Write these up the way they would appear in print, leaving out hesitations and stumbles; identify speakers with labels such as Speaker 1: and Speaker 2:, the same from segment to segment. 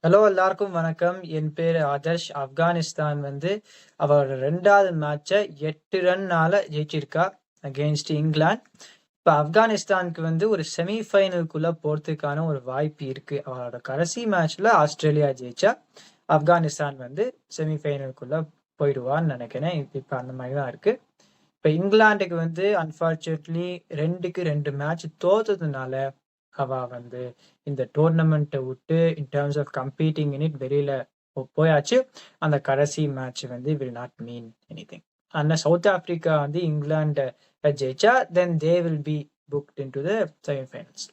Speaker 1: Hello எல்லாருக்கும் வணக்கம். என் பேரு ஆதர்ஷ். ஆப்கானிஸ்தான் அவரோட 2வது மேட்சை 8 ரன்னால ஜெயிச்சிருக்கா அகெயின்ஸ்ட் இங்கிலாந்து. இப்போ ஆப்கானிஸ்தானுக்கு ஒரு செமிஃபைனலுக்குள்ள போறதுக்கான ஒரு வாய்ப்பு இருக்கு. அவரோட கடைசி மேட்ச்ல ஆஸ்திரேலியா ஜெயிச்சா ஆப்கானிஸ்தான் செமிஃபைனலுக்குள்ள போயிடுவான்னு நினைக்கிறேன். இப்போ அந்த மாதிரி தான் இருக்கு. இப்போ இங்கிலாந்துக்கு அன்பார்ச்சுனேட்லி 2க்கு 2 மேட்ச் தோத்ததுனால அவ இந்த டோர்னமெண்ட்டை விட்டு in terms of competing in it வெளியில போயாச்சு. அந்த கடைசி match will not mean anything. ஆனால் சவுத் ஆப்பிரிக்கா இங்கிலாண்டை ஜெயிச்சா then they will be booked into the semifinals.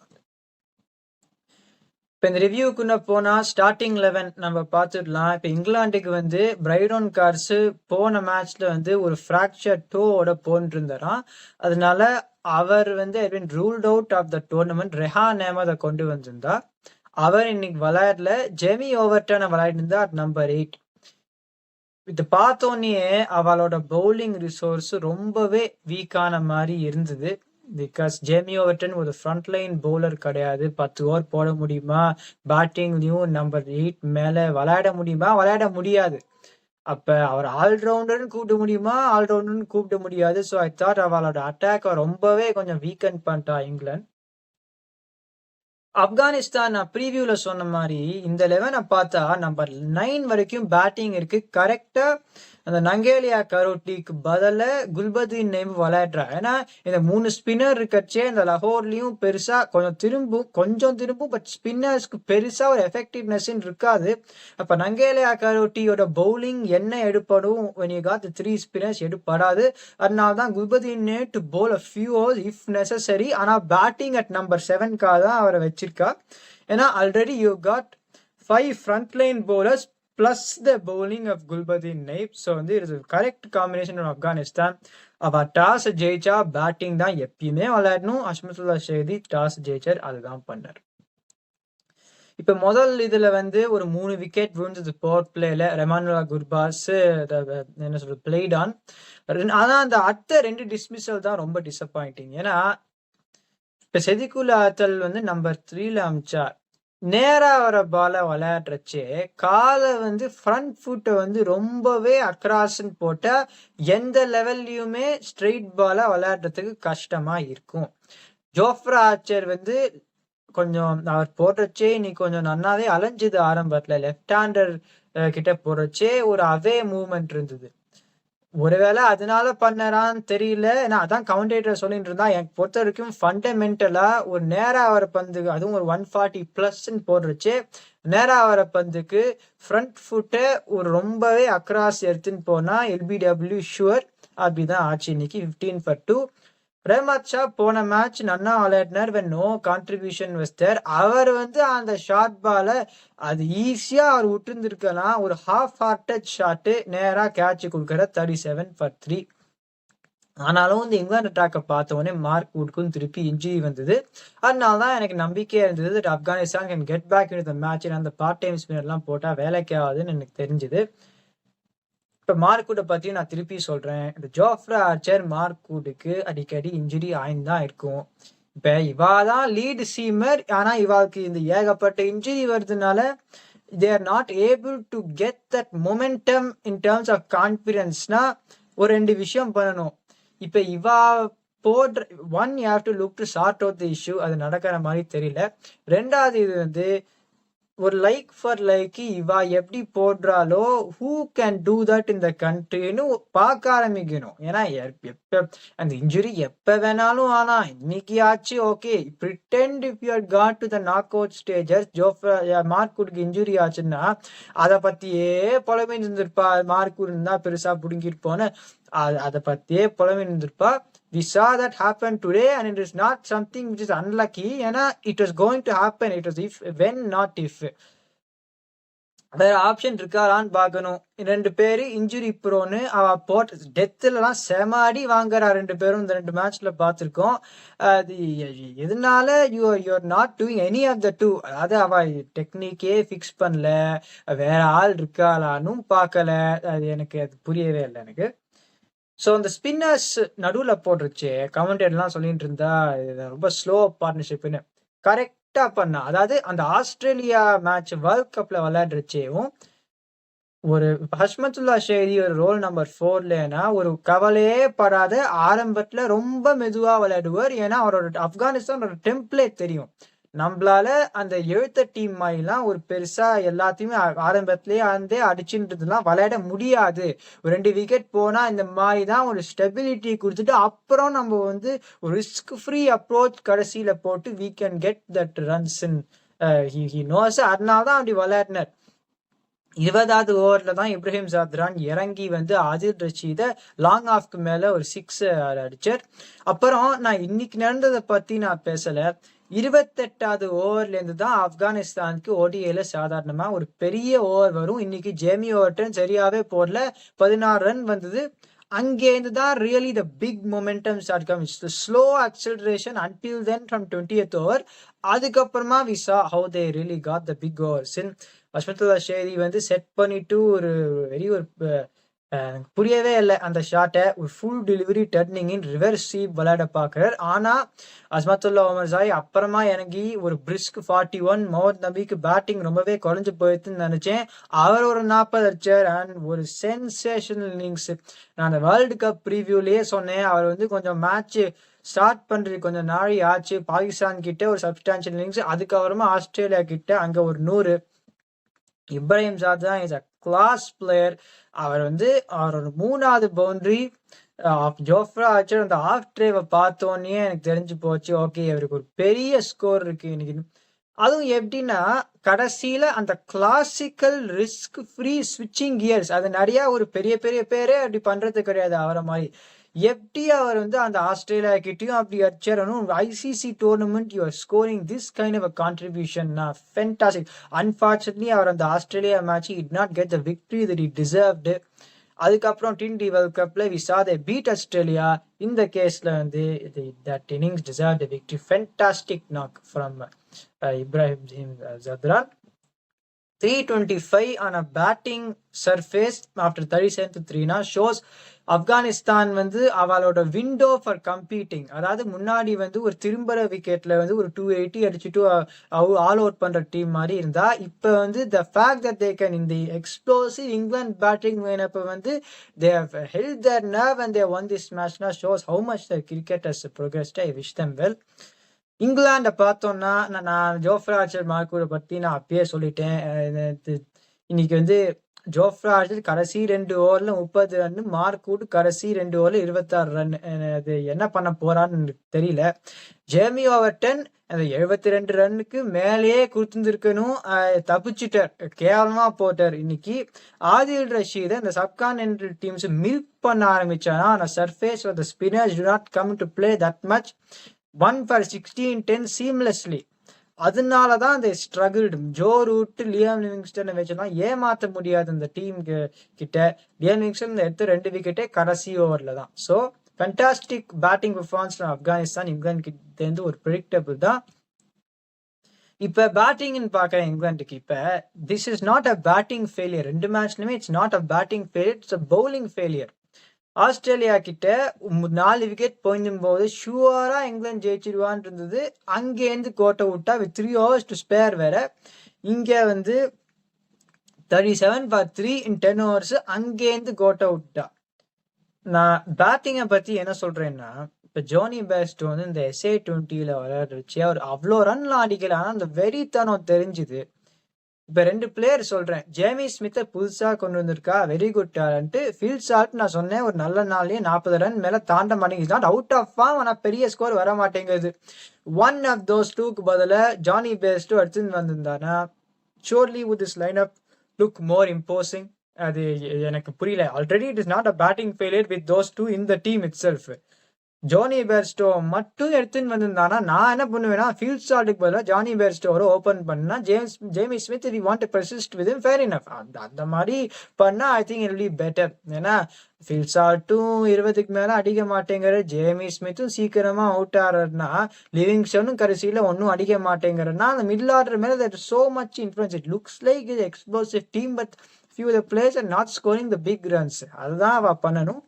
Speaker 1: இப்போ இந்த ரிவ்யூக்குள்ள போனா ஸ்டார்டிங் 11 நம்ம பார்த்துடலாம். இப்போ இங்கிலாந்துக்கு பிரைடோன் கார்ஸ் போன மேட்ச்ல ஒரு ஃப்ராக்சர் டோவோட போன்ட்டு இருந்தாராம். அதனால அவர் ruled out of the tournament. Rehan அஹமதை கொண்டு வந்திருந்தா. அவர் இன்னைக்கு விளையாடல. ஜெமி ஓவர்டனை விளையாடிருந்தா நம்பர் 8. இது பார்த்தோன்னே அவளோட பவுலிங் ரிசோர்ஸ் ரொம்பவே வீக்கான மாதிரி இருந்தது. பிகாஸ் ஜேமி ஓவர்டன் ஒரு ஃப்ரண்ட் லைன் பவுலர் கிடையாது. 10 ஓவர் போட முடியுமா? பேட்டிங்லயும் நம்பர் 8 மேல விளையாட முடியுமா? விளையாட முடியாது. அப்ப அவர் ஆல்ரவுண்டர்னு கூப்பிட முடியுமா? ஆல்ரவுண்டர்னு கூப்பிட முடியாது. ஸோ ஐ தாட் அவளோட அட்டாக் ரொம்பவே கொஞ்சம் வீக்கன் பண்ணிட்டா இங்கிலாந்து. ஆப்கானிஸ்தான் நான் ப்ரீவியூல சொன்ன மாதிரி இந்த 11 பார்த்தா நம்பர் 9 வரைக்கும் பேட்டிங் இருக்கு. கரெக்டா அந்த நங்கேலியா கரோட்டிக்கு பதில குல்பதீன் நைப் விளையாடுறா. ஏன்னா இந்த 3 ஸ்பின்னர் இருக்கச்சே இந்த லாகோர்லயும் பெருசா கொஞ்சம் திரும்பும் பட் ஸ்பின்னர்ஸ்க்கு பெருசா ஒரு எஃபெக்டிவ்னஸ் இருக்காது. அப்ப நங்கேலியா கரோட்டியோட பவுலிங் என்ன எடுப்படும் when you got the 3 spinners எடுப்படாது. அதனால்தான் Gulbadin to bowl a few overs if necessary. ஆனா பேட்டிங் அட் நம்பர் 7க்காக தான் அவரை வச்சிருக்கா. ஏன்னா already you got 5 front line bowlers plus the bowling of Gulbadin Naib. So it is a correct combination of Afghanistan. அவ toss ஜெயிச்சா batting தான் எப்பயுமே விளையாடணும். அஷ்மத்துல்லா ஷேதி டாஸ் ஜெயிச்சார், அதுதான் பண்ணார். இப்ப முதல் இதுல ஒரு 3 விக்கெட் விழுந்தது பவர் பிளேல. ரெமானுலா குர்பாஸ் என்ன சொல்றது பிளேட் ஆன். ஆனா அந்த அடுத்த 2 டிஸ்மிசல் தான் ரொம்ப டிசப்பாயிண்டிங். ஏன்னா இப்ப செதிகுல் ஆத்தல் நம்பர் 3ல அமிச்சார். நேரா வர பால விளையாடுறச்சே காலை ஃப்ரண்ட் ஃபுட்டை ரொம்பவே அக்ராஸ்ன்னு போட்டா எந்த லெவல்லையுமே ஸ்ட்ரெயிட் பால விளையாடுறதுக்கு கஷ்டமா இருக்கும். ஜோஃப்ரா ஆர்ச்சர் கொஞ்சம் அவர் போடுறச்சே இன்னைக்கு கொஞ்சம் நன்னாவே அலைஞ்சது ஆரம்பத்துல. லெஃப்ட் ஹேண்டர் கிட்ட போடுறச்சே ஒரு அவே மூவ்மெண்ட் இருந்தது. ஒருவேளை அதனால பண்ணறான்னு தெரியல. ஏன்னா அதான் கமெண்டேட்டர் சொல்லிட்டு இருந்தா. எனக்கு பொறுத்த வரைக்கும் ஃபண்டமெண்டலா ஒரு நேரா வர பந்துக்கு, அதுவும் ஒரு 140+ போடுறச்சு, நேரா வர பந்துக்கு ஃப்ரண்ட் ஃபுட்டை ஒரு ரொம்பவே அக்ராஸ் எடுத்துன்னு போனா எல்பிடபிள்யூ ஷுவர். அப்படிதான் ஆச்சு இன்னைக்கு. 15 for 2. ரஹ்மத் ஷா போன மேட்ச் நன்னா விளையாடினார். when no contribution was there. அவர் அந்த ஷார்ட் பால அது ஈஸியா அவர் விட்டுருந்துருக்கலாம். ஒரு ஹாஃப் ஹார்ட்டட் ஷாட்டு நேரா கேட்ச் கொடுக்குற 37 for 3. ஆனாலும் இங்கிலாந்து அட்டாக்கை பார்த்த உடனே மார்க் வுட்க்கும் திருப்பி இன்ஜுரி வந்தது. அதனால தான் எனக்கு நம்பிக்கையா இருந்தது Afghanistan can get back in the match. அந்த பார்ட் டைம் ஸ்பின்னர்லாம் போட்டா வேலைக்கு ஆகுதுன்னு எனக்கு தெரிஞ்சது. இப்ப மார்க்வுட்டை பத்தி நான் திருப்பி சொல்றேன். இந்த ஜோஃப்ரா ஆர்ச்சர் மார்க்வுட்டுக்கு அடிக்கடி இன்ஜுரி ஆயிந்தான் இருக்கும். இப்ப இவாதான் லீடு சீமர். ஆனா இவாளுக்கு இந்த ஏகப்பட்ட injury வருதுனால they are not able to get that momentum in terms of confidence-னா ஒரு 2 விஷயம் பண்ணணும். இப்ப இவா போடுற you have to look to sort out the issue. அது நடக்கிற மாதிரி தெரியல. 2வது இது ஒரு லைக் ஃபார் லைக் இவா எப்படி போடுறாலோ ஹூ கேன் டூ தட் இந்த கண்ட்ரின்னு பார்க்க ஆரம்பிக்கணும். ஏன்னா எப்ப அந்த இன்ஜுரி எப்ப வேணாலும் ஆனா இன்னைக்கு ஆச்சு okay. Pretend if you are got to the knock out stages. மார்க்வுட்க்கு இன்ஜுரி ஆச்சுன்னா அதை பத்தியே புலம்பின்னு இருந்திருப்பா. மார்க்வுட் இருந்தா பெருசா புடுங்கிருப்போன்னு அதை பத்தியே புலம்பின்னு இருந்திருப்பா. We saw that happen today and it is not something which is unlucky. ஏன்னா it was going to happen. It was if, when, not if. வேற ஆப்ஷன் இருக்காரான்னு பார்க்கணும். 2 பேரு இன்ஜுரி ப்ரோன்னு அவ போட்ட டெத்துலலாம் செமாடி வாங்குறா. 2 பேரும் இந்த 2 மேட்ச்ல பார்த்துருக்கோம். அது எதனால you are not doing any of the 2. அதாவது அவ டெக்னிக்கே ஃபிக்ஸ் பண்ணல, வேற ஆள் இருக்காளான்னு பார்க்கல. அது எனக்கு அது புரியவே இல்லை எனக்கு. ஸோ அந்த ஸ்பின்னர்ஸ் நடுவில் போட்டுருச்சு. கமெண்டேட்லாம் சொல்லிட்டு இருந்தா இது ரொம்ப ஸ்லோ பார்ட்னர்ஷிப்னு. கரெக்ட் கரெக்டா பண்ணா. அதாவது அந்த ஆஸ்திரேலியா மேட்ச் வேர்ல்ட் கப்ல விளையாடுறச்சேவும் ஒரு ஹஷ்மத்துல்லா ஷேரி ஒரு ரோல் நம்பர் 4லனா ஒரு கவலையே படாத ஆரம்பத்துல ரொம்ப மெதுவா விளையாடுவார். ஏன்னா அவரோட ஆப்கானிஸ்தானோட டெம்ப்ளேட் தெரியும். நம்மளால அந்த எழுத்த டீம் மாதிரிலாம் ஒரு பெருசா எல்லாத்தையுமே ஆரம்பத்திலேயே அடிச்சுன்றதுலாம் விளையாட முடியாது. ஒரு 2 விக்கெட் போனா இந்த மாதிரி தான் ஒரு ஸ்டெபிலிட்டி கொடுத்துட்டு அப்புறம் நம்ம வந்து ஒரு ரிஸ்க் ஃப்ரீ அப்ரோச் கடைசியில போட்டு we can get that runs in he knows. அதனால தான் அப்படி விளையாடினார். 20வது ஓவர்ல தான் இப்ராஹிம் ஜாத்ரான் இறங்கி வந்து ஆதில் ரஷீத லாங் ஆஃப்க்கு மேல ஒரு 6 அடிச்சார். அப்புறம் நான் இன்னைக்கு நடந்ததை பத்தி நான் பேசல. 28வது ஓவர்ல இருந்து தான் ஆப்கானிஸ்தானுக்கு ஓடிஐல சாதாரணமா ஒரு பெரிய ஓவர் வரும். இன்னைக்கு ஜேமி ஓவர்டன் சரியாவே போடல, 16 ரன் வந்தது. அங்கேருந்து தான் really the big momentum start come. It's the slow acceleration until then from 20th over. அதுக்கப்புறமா we saw how they really got the big overs. Hashmatullah ஷேரி வந்து செட் பண்ணிட்டு ஒரு புரியவே இல்லை அந்த ஷாட்டை. ஒரு full delivery turning in reverse sweep விளையாட பார்க்குறாரு. ஆனால் அஸ்மத்துல்லா ஒமர் ஜாய் அப்புறமா இறங்கி ஒரு பிரிஸ்க் 41. முகமது நபிக்கு பேட்டிங் ரொம்பவே குறைஞ்சு போயிடுதுன்னு நினைச்சேன். அவர் ஒரு 40 அடிச்சார் அண்ட் ஒரு சென்சேஷனல் இன்னிங்ஸ். நான் அந்த வேர்ல்டு கப் ப்ரீவியூலேயே சொன்னேன், அவர் வந்து கொஞ்சம் மேட்ச் ஸ்டார்ட் பண்றது கொஞ்சம் நாளை ஆச்சு. பாகிஸ்தான் கிட்ட ஒரு சப்ஸ்டான்ஷியல் இன்னிங்ஸ், அதுக்கப்புறமா ஆஸ்திரேலியா கிட்ட அங்க ஒரு 100. Ibrahim Zadran is a class player. அவர் வந்து அவரோட 3வது பவுண்டரி ஜோஃப்ரா ஆர்ச்சர் அந்த ஆஃப் ட்ரைவை பார்த்தோன்னே எனக்கு தெரிஞ்சு போச்சு, ஓகே அவருக்கு ஒரு பெரிய ஸ்கோர் இருக்கு இன்னைக்கு. அதுவும் எப்படின்னா கடைசியில அந்த கிளாசிக்கல் ரிஸ்க் ஃப்ரீ ஸ்விட்சிங் கியர்ஸ், அது நிறைய ஒரு பெரிய பெரிய பேரே அப்படி பண்றது கிடையாது அவரை மாதிரி. எப்படி அவர் வந்து அந்த ஆஸ்திரேலியா கிட்டயும் அப்படி அடிச்சிடணும். ICC tournament you are scoring this kind of a contribution, fantastic. Unfortunately அவர் அந்த Australia match it not get the victory that it deserved. அதுக்கப்புறம் T20 வேர்ல்ட் கப்ல we saw they beat Australia. இந்த கேஸ்ல வந்து that innings deserved victory. Fantastic knock from Ibrahim Zadran. 325 on a batting surface after 37-3 shows Afghanistan வந்து அவளோட window for competing. அதாவது முன்னாடி வந்து ஒரு திரும்புற விக்கெட்ல வந்து ஒரு 280 அடிச்சுட்டு ஆல் அவுட் பண்ற டீம் மாதிரி இருந்தா, இப்ப வந்து the fact that they can in the explosive England batting வேணப்ப வந்து they have held their nerve and they won this மேட்ச்னா shows how much the cricket has progressed. I wish them well. இங்கிலாண்டை பார்த்தோம்னா நான் ஜோஃப்ரா ஆர்ச்சர் மார்க்கூட பத்தி நான் அப்பயே சொல்லிட்டேன். இன்னைக்கு வந்து ஜோஃப்ரா ஆர்ச்சர் கடைசி 2 ஓவர்ல 30 ரன், மார்க்கூட் கடைசி 2 ஓவர்ல 26 ரன். அது என்ன பண்ண போறான்னு எனக்கு தெரியல. ஜேமி ஓவர்டன் அந்த 72 ரன்னுக்கு மேலேயே கொடுத்துருக்கணும், தப்பிச்சுட்டார், கேவலமா போட்டார். இன்னைக்கு ஆதில் ரஷீத் அந்த சப்கான்டினென்டல் டீம்ஸ் மில்க் பண்ண ஆரம்பிச்சானா அந்த surface the spinners do not come to play that much. 1 for 16-10 seamlessly. அதனாலதான் அந்த struggled. Joe Root, Liam Livingstone வச்செல்லாம் ஏமாற்ற முடியாது இந்த டீம் கிட்ட. லியாம் லிவிங்ஸ்டன் எடுத்து 2 விக்கெட்டே கடைசி ஓவர்ல தான். So fantastic batting performance Afghanistan. England கிட்ட இருந்து ஒரு ப்ரெடிக்டபிள் தான். இப்ப பேட்டிங்னு பாக்குறேன் இங்கிலாந்துக்கு. இப்ப this is not a batting failure. 2 மேட்ச்லயுமே it's not a batting failure, it's a bowling failure. Australia கிட்ட 4 விக்கெட் போயிடும் போது ஷுவரா இங்கிலாந்து ஜெயிச்சிருவான்னு இருந்தது. அங்கேருந்து கோட்டை விட்டா வித் 3 overs to spare வேற. இங்க வந்து 37 for 3 in 10 overs அங்கேருந்து கோட்டை விட்டா. நான் பேட்டிங்கை பத்தி என்ன சொல்றேன்னா, இப்ப ஜோனி பேஸ்டோ வந்து இந்த SA20ல விளையாடுச்சு, அவர் அவ்வளோ ரன்லாம் அடிக்கல. ஆனா அந்த வெறித்தனம் தெரிஞ்சுது. இப்ப 2 பிளேயர் சொல்றேன். ஜேமி ஸ்மித்தை புதுசா கொண்டு வந்திருக்கா, very good talent. Phil Salt நான் சொன்னேன் ஒரு நல்ல நாள்லயே 40 ரன் மேல தாண்ட மாட்டேங்குது. நாட் அவுட் ஆஃப் ஃபார்ம், ஆனா பெரிய ஸ்கோர் வர மாட்டேங்குது. ஒன் ஆஃப் தோஸ் டூக்கு பதில ஜானி பேஸ்டோ எடுத்துன்னு வந்திருந்தானா surely with this line up look more imposing. அது எனக்கு புரியல. Already it is not a batting failure with those two in the team itself. Jonny Bairstow மட்டும் எடுத்துன்னு வந்திருந்தானா நான் என்ன பண்ணுவேன்னா, ஃபீல்ட் ஸ்டார்ட்டுக்கு பதிலாக ஜானி பேர்ஸ்டோரை ஓப்பன் பண்ணா Jamie Smith we want to persist with fair enough. அந்த மாதிரி பண்ணா I think it will be better. ஏன்னா ஃபீல்ட் ஸ்டார்ட்டும் 20க்கு மேல அடிக்க மாட்டேங்கிற, ஜேமி ஸ்மித்தும் சீக்கிரமா அவுட் ஆடுறதுனா, லிவிங்ஸ்டனும் கடைசியில ஒன்னும் அடிக்க மாட்டேங்கிறதுனா, அந்த மிடில் ஆர்டர் மேல there is so much influence. It looks like an explosive team but few of the players are not scoring the big runs. அதுதான் அவ பண்ணணும்.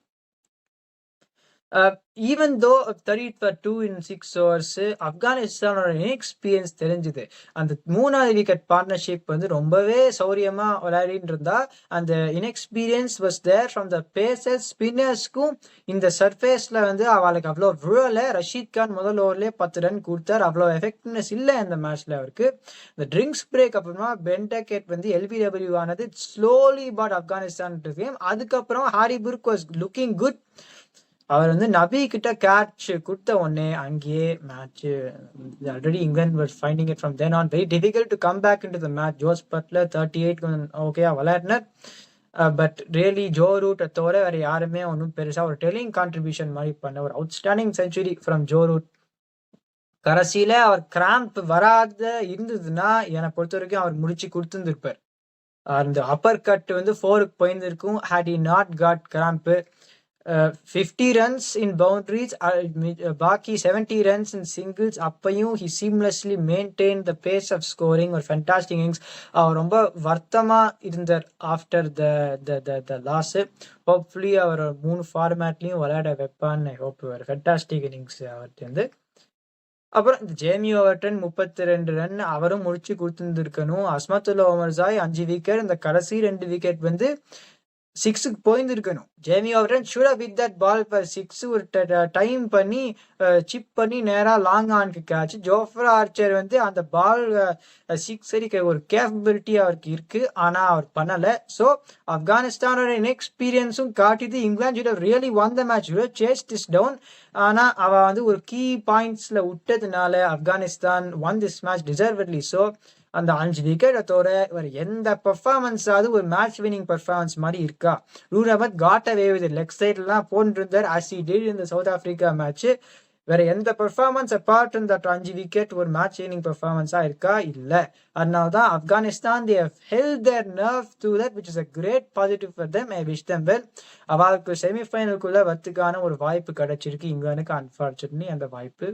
Speaker 1: Even though 30 for 2 in 6 overs ஆப்கானிஸ்தானோட inexperience தெரிஞ்சுது. அந்த 3வது விக்கெட் பார்ட்னர்ஷிப் வந்து ரொம்பவே சௌரியமா விளையாடிட்டு இருந்தா. அந்த inexperience was there from the pacers. ஸ்பின்னர்ஸ்க்கும் இந்த சர்ஃபேஸ்ல வந்து அவளுக்கு அவ்வளோ விழல. ரஷீத் கான் முதல் ஓவர்லேயே 10 ரன் கொடுத்தார். அவ்வளோ எஃபெக்ட்னஸ் இல்லை இந்த மேட்ச்ல அவருக்கு. இந்த ட்ரிங்க்ஸ் பிரேக் அப்புறமா பென்டகெட் வந்து எல்பிடபிள்யூ ஆனது ஸ்லோலி பாட் ஆப்கானிஸ்தான் கேம். அதுக்கப்புறம் Harry Brook was looking good. அவர் வந்து நபி கிட்ட கேட்ச் கொடுத்த உடனே அங்கேயே match already England was finding it from then on. Very difficult to come back into the match. Jos Buttler 38 ஓகேயா விளையாடினார். பட் ரியலி ஜோ ரூட்டை தவிர வேற யாருமே ஒன்றும் பெருசா ஒரு டெல்லிங் கான்ட்ரிபியூஷன் மாதிரி பண்ண ஒரு outstanding century from Joe Root. கடைசியில அவர் கிராம்ப் வராத இருந்ததுன்னா என்னை பொறுத்த வரைக்கும் அவர் முடிச்சு கொடுத்துருப்பார். அந்த அப்பர் கட் வந்து 4க்கு போயிருந்திருக்கும். Had he not got cramp. 50 runs in boundaries, பாக்கி 70 runs in singles. அப்பையும் he seamlessly maintained the pace of scoring. ஒரு fantastic innings. அவர் ரொம்ப வருத்தமா இருந்தார் ஆஃப்டர் த லாஸ். ஹோப்ஃபுல்லி அவர் 3 ஃபார்மேட்லையும் விளையாட வைப்பான்னு ஹோப். ஒரு ஃபென்டாஸ்டிக் இன்னிங்ஸ் அவர்கிட்ட. அப்புறம் இந்த ஜேமி ஓவர்டன் 32 ரன் அவரும் முடிச்சு கொடுத்துருந்துருக்கணும். Azmatullah Omarzai 5 wicket. இந்த கடைசி 2 விக்கெட் வந்து 6க்கு போயிருந்துருக்கணும். Jamie Overton should have hit that ball for 6. ஒரு டைம் பண்ணி சிப் பண்ணி நேராக லாங் ஆனுக்கு கேட்ச். ஜோஃப்ரா ஆர்ச்சர் வந்து அந்த பால் 6 அடிக்க ஒரு கேப்பபிலிட்டி அவருக்கு இருக்கு. ஆனால் அவர் பண்ணலை. ஸோ ஆப்கானிஸ்தானோட இன்எக்ஸ்பீரியன்ஸும் காட்டிது. England should have really won the match. Chase this down. ஆனால் அவள் வந்து ஒரு கீ பாயிண்ட்ஸில் விட்டதுனால Afghanistan won this match deservedly. So அந்த 5 விக்கெட்டை தவிர வேறு எந்த பெர்ஃபார்மன்ஸாவது ஒரு மேட்ச் வினிங் பெர்ஃபார்மன்ஸ் மாதிரி இருக்கா? ரூல் Ahmad got away with leg சைட்லாம் போன்றிருந்தார் as he did in the South Africa match. வேற எந்த performance apart from that 5 wicket ஒரு மேட்ச் வினிங் பெர்ஃபார்மன்ஸா இருக்கா? இல்லை. அதனால தான் Afghanistan they have held their nerve through that, which is a great positive for them. I wish them well. அவளுக்கு செமிஃபைனலுக்குள்ள வரத்துக்கான ஒரு வாய்ப்பு கிடைச்சிருக்கு. இங்கிலாந்துக்கு அன்ஃபார்ச்சுனேட்லி அந்த வாய்ப்பு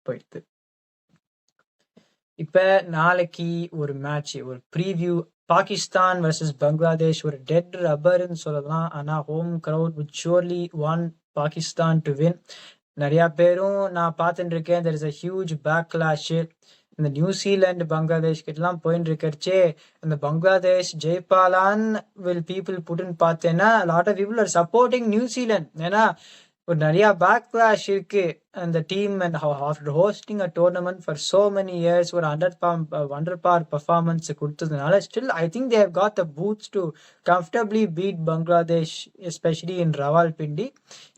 Speaker 1: போயிடுது. இப்ப நாளைக்கு ஒரு மேட்ச், ஒரு ப்ரீவியூ. பாகிஸ்தான் வர்சஸ் பங்களாதேஷ். ஒரு டெட் ரப்பர்ன்னு சொல்லலாம். ஆனால் home crowd would surely want Pakistan to win. நிறைய பேரும் நான் பார்த்துட்டு இருக்கேன். there is a huge backlash. இந்த நியூசிலாந்து பங்களாதேஷ் கிட்டலாம் போயிட்டு இருக்கச்சே இந்த பங்களாதேஷ் ஜெய்பாலான் வில் பீப்புள் புட்டுன்னு பார்த்தேன்னா lot of people are supporting New Zealand. ஏன்னா ஒரு நிறைய பேக்லாஷ் இருக்கு அந்த team. And after hosting a tournament for so many years ஒரு அண்டர் பார் பர்ஃபார்மன்ஸ் கொடுத்ததுனால still I think they have got the boots to comfortably beat Bangladesh, especially in Rawalpindi.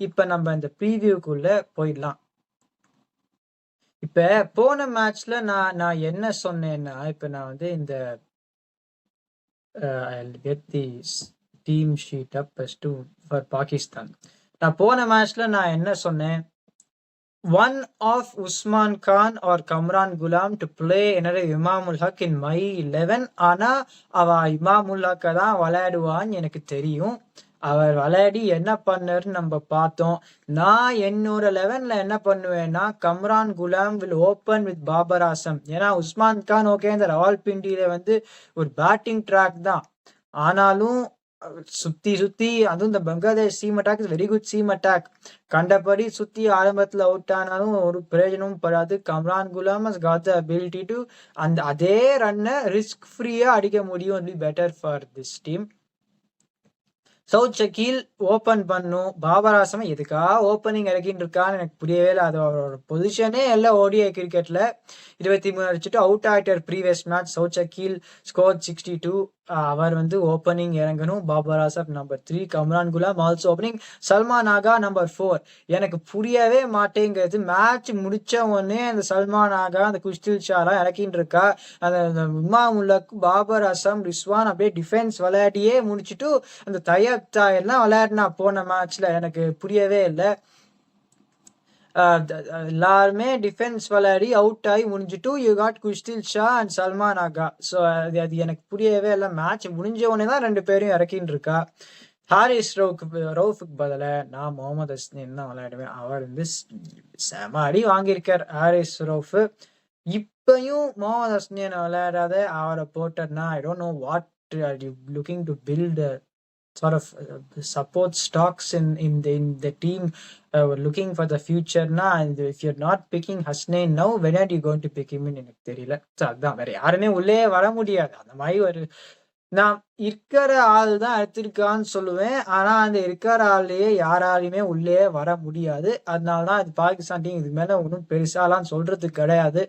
Speaker 1: இப்போ நம்ம இந்த ப்ரீவியூக்குள்ள போயிடலாம். இப்போ போன மேட்ச்ல நான் என்ன சொன்னேன்னா, இப்போ நான் வந்து இந்த get the team sheet up as to for Pakistan. நான் போன மேட்ச்ல நான் என்ன சொன்னேன்? One of Usman Khan or Kamran Ghulam to play என்னோட இமாமுல் ஹக் இன் மை 11. ஆனா அவ இமாமுல் ஹக்கை தான் விளையாடுவான்னு எனக்கு தெரியும். அவர் விளையாடி என்ன பண்ணாருன்னு நம்ம பார்த்தோம். நான் என்னோட 11ல என்ன பண்ணுவேன்னா Kamran Ghulam will open with Babar Azam. ஏன்னா உஸ்மான் கான் ஓகே இந்த ராவல்பிண்டியில வந்து ஒரு பேட்டிங் ட்ராக் தான். ஆனாலும் சுத்தி அதுவும் இந்த Bangladesh seam attack is very good seam attack. கண்டபடி சுத்தி ஆரம்பத்துல அவுட் ஆனாலும் ஒரு பிரயோஜனமும் படாது. Kamran Ghulam has got the ability to அந்த அதே ரன்னை ரிஸ்க் ஃப்ரீயா அடிக்க முடியும். Better for this team. Saud Shakeel open பண்ணும். பாபர் ஆசம் எதுக்கா ஓப்பனிங் இறக்கின்னு இருக்கான்னு எனக்கு புரியவே இல்லை. அது அவரோட பொசிஷனே இல்லை. ஓடிஐ கிரிக்கெட்ல 23 அடிச்சுட்டு அவுட் ஆயிட்டார் previous match. Saud Shakeel score 62. அவர் வந்து ஓப்பனிங் இறங்கணும். Babar Azam number 3, Kamran Ghulam also opening, Salman Agha number 4. எனக்கு புரியவே மாட்டேங்கிறது. மேட்ச் முடிச்ச உடனே அந்த சல்மான் ஆகா அந்த குஷ்தில் ஷாலாம் இறக்கின்னு இருக்கா. அந்த இமாமுல்லக், பாபர் ஆசம், ரிஸ்வான் அப்படியே டிஃபென்ஸ் விளையாடியே முடிச்சுட்டு அந்த தயப்தா எல்லாம் விளையாடினா போன மேட்ச்ல எனக்கு புரியவே இல்லை. எல்லாருமே டிஃபென்ஸ் விளையாடி அவுட் ஆகி முடிஞ்சிட்டு you got Khushdil Shah and Salman Agha. So அது எனக்கு புரியவே இல்லை. மேட்ச் முடிஞ்ச உடனே தான் 2 பேரும் இறக்கின்னு இருக்கா. ஹாரிஸ் ரவுஃபுக்கு பதில நான் முகமது ஹஸ்னின் தான் விளையாடுவேன். அவர் வந்து செம அடி வாங்கியிருக்கார் ஹாரிஸ் ரவுஃப். இப்பயும் முகமது ஹஸ்னின் விளையாடாத அவரை போட்டர்னா I don't know what are you looking to build sort of support stocks in the team looking for the future na, and if you're not picking Hasnain now, when are you going to pick him in எனக்கு தெரியல. So அதுதான், வேற யாருமே உள்ளே வர முடியாது. அந்த மாதிரி ஒரு நான் இருக்கிற ஆள் தான் எடுத்திருக்கான்னு சொல்லுவேன். ஆனா அந்த இருக்கிற ஆள்லயே யாராலையுமே உள்ளே வர முடியாது. அதனாலதான் இது பாகிஸ்தான் டீம் இது மேல ஒன்றும் பெருசாலாம் சொல்றது கிடையாது.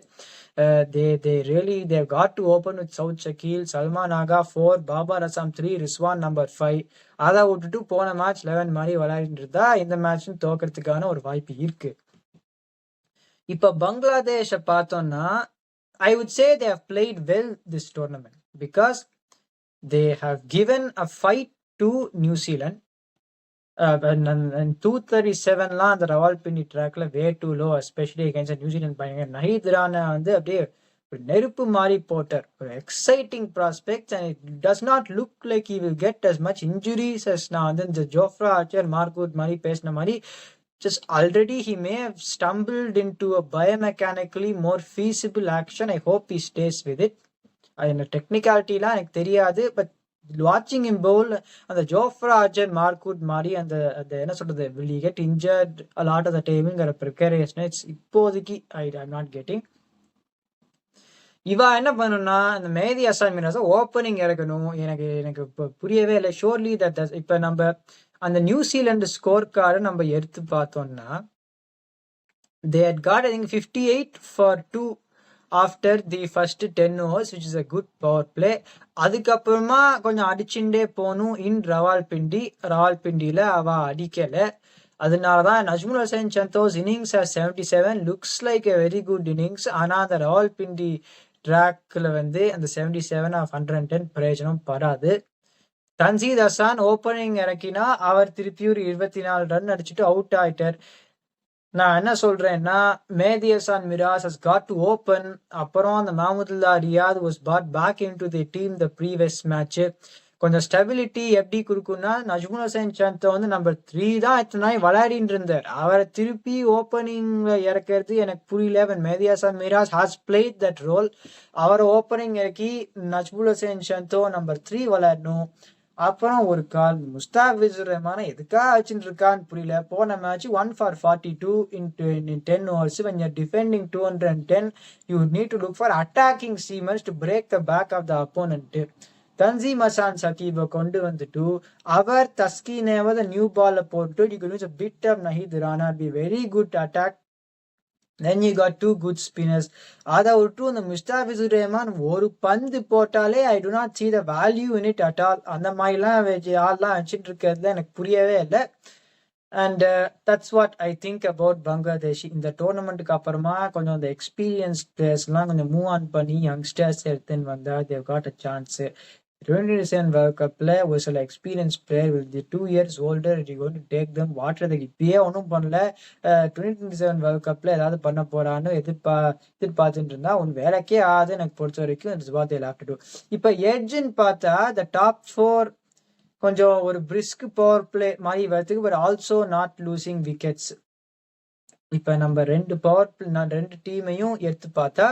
Speaker 1: They've got to open with Saud Shakil, Salman Agha 4, Babar Azam 3, Rizwan number 5. அதை விட்டுட்டு போன மேட்ச் 11 மாதிரி விளையாடிட்டு இருந்தா இந்த மேட்சும் தோக்கிறதுக்கான ஒரு வாய்ப்பு இருக்கு. இப்ப பங்களாதேஷ பார்த்தோம்னா, I would say they have played well this tournament because they have given a fight to New Zealand. And 237லாம் அந்த ரவால்பிண்டி ட்ராக்ல way too low, especially against New Zealand பையங்க. நஹீத் ரானா வந்து அப்படியே ஒரு நெருப்பு மாதிரி போட்டார். ஒரு exciting prospect and it does not look like he will get as much injuries as நான் வந்து இந்த ஜோஃப்ரா ஆர்ச்சர் மார்க்வுட் மாதிரி பேசின மாதிரி. Just already he may have stumbled into a biomechanically more feasible action. I hope he stays with it. அந்த டெக்னிக்காலிட்டிலாம் எனக்கு தெரியாது. But வாட்சிங் இம் பவுல், அந்த ஜோஃப்ரா ஆர்ச்சர் மார்க்வுட் மாதிரி அந்த என்ன சொல்றது, will he get injured a lot of the timeங்கிற ப்ரிகரேஷன் இப்போதைக்கு I'm not getting. இவா என்ன பண்ணணும்னா இந்த மேதி ஹசான் மிராஸை ஓப்பனிங் இறக்கணும். எனக்கு இப்போ புரியவே இல்லை. ஷோர்லி தட் இப்போ நம்ம அந்த நியூசிலாந்து ஸ்கோர் கார்டை நம்ம எடுத்து பார்த்தோம்னா, they had got I think 58 for 2 after the first 10 overs, which is a good power play. அதுக்கப்புறமா கொஞ்சம் அடிச்சுட்டே போகணும் இன் ரவால்பிண்டியில அவ அடிக்கல. அதனாலதான் Najmul Hossain Shanto innings 77 looks like a very good innings. ஆனா அந்த ரவால்பிண்டி ட்ராக்ல வந்து அந்த 77 ஆஃப் 110 பிரயோஜனம் படாது. தன்சீத் ஹசான் ஓப்பனிங் இறக்கினா அவர் திருப்பி ஒரு 24 ரன் அடிச்சுட்டு அவுட் ஆயிட்டார். நான் என்ன சொல்றேன்னா, Mehidy Hasan Miraz has got to open. அப்புறம் அந்த Mahmudullah Riyad was brought back into the team the previous match. கொஞ்சம் ஸ்டெபிலிட்டி எப்படி கொடுக்கும்னா, நஜ்முல் ஹுசைன் சந்தோ வந்து நம்பர் 3 தான் இத்தனை நாள் விளையாடிட்டு இருந்தார். அவரை திருப்பி ஓப்பனிங்ல இறக்கிறது எனக்கு புரியல. Mehidy Hasan Miraz has played that role. அவரை ஓப்பனிங் இறக்கி நஜ்முல் ஹுசைன் சந்தோ நம்பர் 3 விளையாடணும். அப்புறம் ஒரு கால் முஸ்தாபிசுர் ரஹ்மானை எதுக்காக வச்சுட்டு இருக்கான்னு புரியல. போன match 1 for 42 in 10 overs. When you're defending 210, you need to look for attacking seamers to break the back of the opponent. Tanzim Hasan சகீபை கொண்டு வந்துட்டு அவர் தஸ்கீனேவ நியூ பால்ல போட்டு you can use a bit of Nahid Rana, be very good attack. Then you got 2 good spinners. அதை விட்டு அந்த முஸ்தாபிசுர் ரஹ்மான் ஒரு பந்து போட்டாலே I do not see the value in it at all. அந்த மாதிரிலாம் ஆள்லாம் வச்சுட்டு இருக்கிறது எனக்கு புரியவே இல்லை. And that's what I think about Bangladesh. இந்த டோர்னமெண்ட்டுக்கு அப்புறமா கொஞ்சம் அந்த எக்ஸ்பீரியன்ஸ் பிளேயர்ஸ்லாம் கொஞ்சம் மூவ் ஆன் பண்ணி யங்ஸ்டர்ஸ் எடுத்துன்னு வந்தா they got a chance. 2027 World Cupல ஒரு சில experience player will be 2 years older, you going to take them. Water இப்பயே ஒன்றும் பண்ணல, 2027 World Cupல ஏதாவது பண்ண போறான்னு எதிர்பார்த்துட்டு இருந்தா ஒன்று வேலைக்கே ஆகுது எனக்கு பொறுத்த வரைக்கும். இப்ப எட்ஜின்னு பார்த்தா the top 4 கொஞ்சம் ஒரு பிரிஸ்க் பவர் பிளே மாதிரி வரதுக்கு, but also not losing wickets. இப்ப நம்ம ரெண்டு டீமையும் எடுத்து பார்த்தா,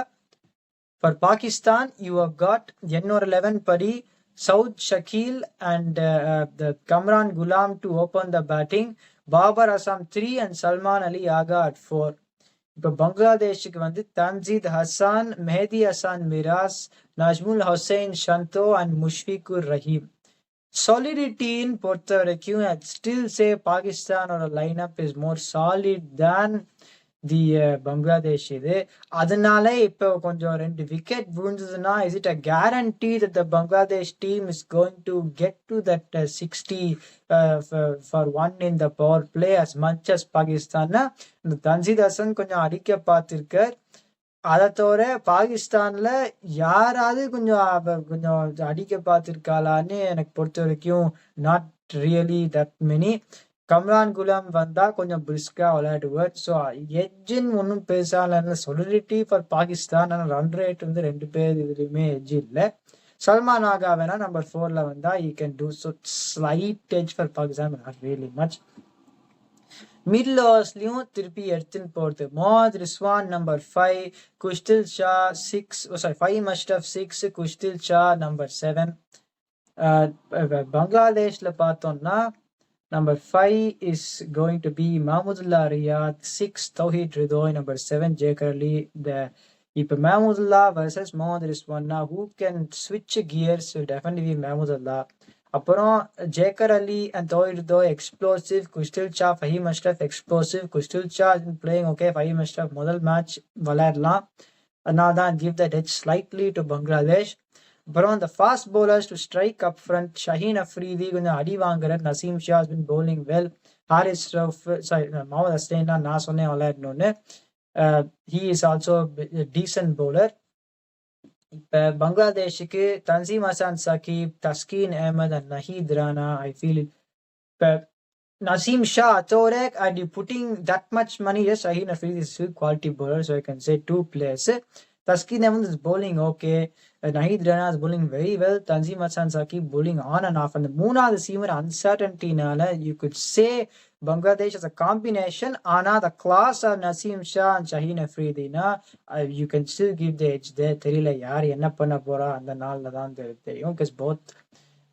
Speaker 1: for Pakistan you have got என்னோட 11 படி Saud Shakil and the Kamran Gulam to open the batting, Babar Azam 3 and Salman Ali Agha at 4. இப்போ பங்களாதேஷுக்கு வந்து தன்சீத் ஹசான், மெஹதி ஹசான் மிராஸ், நஜ்முல் ஹுசைன் சந்தோ அண்ட் முஷ்ஃபிகுர் ரஹீம். சாலிடிட்டின்னு பொறுத்த வரைக்கும் I'd still say பாகிஸ்தானோட lineup is more solid than the Bangladesh இது. அதனால இப்போ கொஞ்சம் 2 விக்கெட் விழுந்ததுன்னா is it a guarantee that the Bangladesh team is going to get to that 60 for 1 in the power play as much as Pakistan. இந்த தன்சீத் ஹசன் கொஞ்சம் அடிக்க பார்த்திருக்கார். அதை தவிர பாகிஸ்தான்ல யாராவது கொஞ்சம் அடிக்க பார்த்திருக்காளான்னு எனக்கு பொறுத்த வரைக்கும் not really that many. Kamran Ghulam வந்தா கொஞ்சம் பிரிஸ்கா விளையாடுவார். ஸோ எட்ஜின் ஒன்றும் பெருசால சொலிடிட்டி ஃபார் பாகிஸ்தான். ஆனால் ரன் ரேட் வந்து 2 பேர் இதுலையுமே எட்ஜ் இல்லை. சல்மான் ஆகா வேணா நம்பர் 4ல வந்தா he can do so slight edge far Pakistan, not really much. Middle ஓவர்ஸ்லயும் திருப்பி எடுத்துன்னு போறது Mohammad Rizwan number 5, Khushdil Shah 6, 5 must of 6, Khushdil Shah number 7. பங்களாதேஷ்ல பார்த்தோம்னா number 5 is going to be Mahmudullah Riyad, 6 Tawheed Ridoy, number 7 Jaker Ali. If Mahmudullah versus Mohammad Rizwana, who can switch gears will definitely be Mahmudullah. அப்புறம் Jaker Ali and Tawheed Ridoy explosive, Kustil Shah, Fahim Ashraf explosive, Kustil Shah has been playing okay, Fahim Ashraf முதல் match விளையாடலாம், அதனால தான் give that edge slightly to Bangladesh. அப்புறம் the fast bowlers to strike up front, Shaheen Afridi கொஞ்சம் அடி வாங்குற, Naseem Shah has been bowling well, Haris Rauf Mohammad Hasnain தான் நான் சொன்னேன் விளையாடணும்னு, he is also a decent bowler. இப்போ பங்களாதேஷுக்கு Tanzim Hasan Sakib, Taskin Ahmed and Nahid Rana. I feel இப்போ Naseem Shah, Torek, and you putting that much money, yes, Shaheen Afridi is a quality bowler, so I can say 2 players. Taskin Ahmed is bowling okay. Nahid Rana is bowling very well. Tanzim Hassan Saqib bowling on and off. And the Moona's seamer uncertainty, you could say Bangladesh as a combination. Ana, the class of Naseem Shah and Shaheen Afridi, you can still give the edge there. Therila yaar enna panna pora and the naal ladan theriyum, because both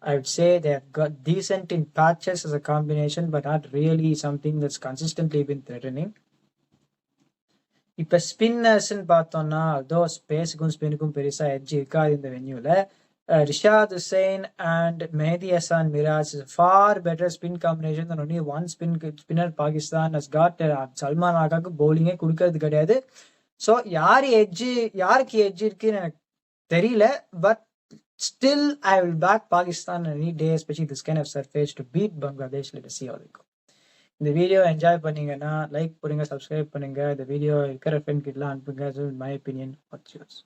Speaker 1: I would say they have got decent in patches as a combination, but not really something that's consistently been threatening. இப்போ ஸ்பின்னர்ஸ்ன்னு பார்த்தோம்னா அதோ ஸ்பேஸுக்கும் ஸ்பின்னுக்கும் பெருசாக edge இருக்காது இந்த வென்யூவில். Rishad Hossain and Mehidy Hasan Miraz far better spin combination than only one spinner Pakistan has got. Salman ஆகாக்கு பவுலிங்கே கொடுக்கறது கிடையாது. ஸோ யாருக்கு எட்ஜ் இருக்குன்னு எனக்கு தெரியல, but still I will back Pakistan on any day, especially this kind of surface, to beat Bangladesh. Let us see how they go. இந்த video enjoy பண்ணீங்கன்னா லைக் பண்ணுங்க, சப்ஸ்கிரைப் பண்ணுங்க, இந்த வீடியோ இருக்கிற ஃப்ரெண்ட் கிட்டலாம் அனுப்புங்க. My opinion, what's yours?